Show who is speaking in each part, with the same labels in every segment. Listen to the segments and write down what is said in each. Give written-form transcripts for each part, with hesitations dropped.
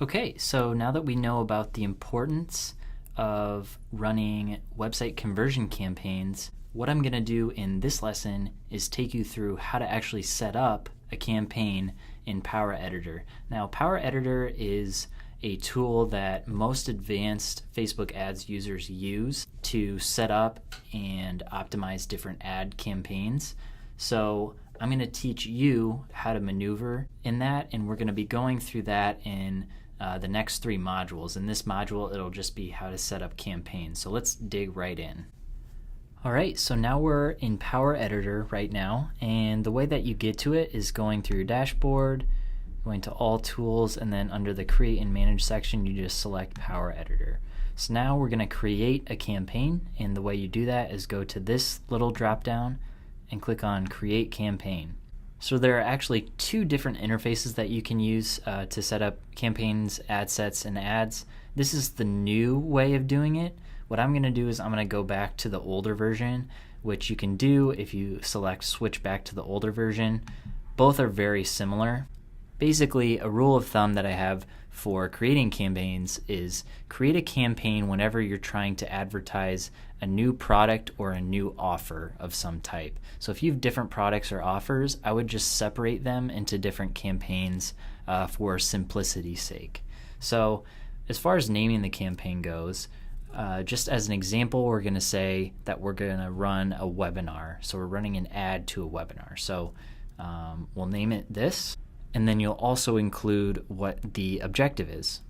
Speaker 1: Okay, so now that we know about the importance of running website conversion campaigns, what I'm going to do in this lesson is take you through how to actually set up a campaign in Power Editor. Now, Power Editor is a tool that most advanced Facebook ads users use to set up and optimize different ad campaigns. So I'm going to teach you how to maneuver in that, and we're going to be going through that in the next 3 modules. In this module, it'll just be how to set up campaigns. So let's dig right in. Alright, so now we're in Power Editor right now, and the way that you get to it is going through your dashboard, going to All Tools, and then under the Create and Manage section, you just select Power Editor. So now we're going to create a campaign, and the way you do that is go to this little drop down and click on Create Campaign. So there are actually 2 different interfaces that you can use to set up campaigns, ad sets, and ads. This is the new way of doing it. What I'm going to do is I'm going to go back to the older version, which you can do if you select switch back to the older version. Both are very similar. Basically, a rule of thumb that I have for creating campaigns is create a campaign whenever you're trying to advertise a new product or a new offer of some type. So if you have different products or offers, I would just separate them into different campaigns for simplicity's sake. So as far as naming the campaign goes, just as an example, we're going to say that we're going to run a webinar. So we're running an ad to a webinar. So we'll name it this, and then you'll also include what the objective is.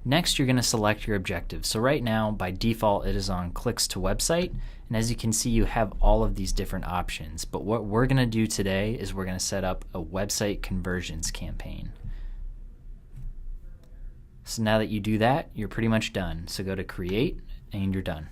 Speaker 1: Next, you're going to select your objective. So right now, by default, it is on clicks to website. And as you can see, you have all of these different options. But what we're going to do today is we're going to set up a website conversions campaign. So now that you do that, you're pretty much done. So go to Create, and you're done.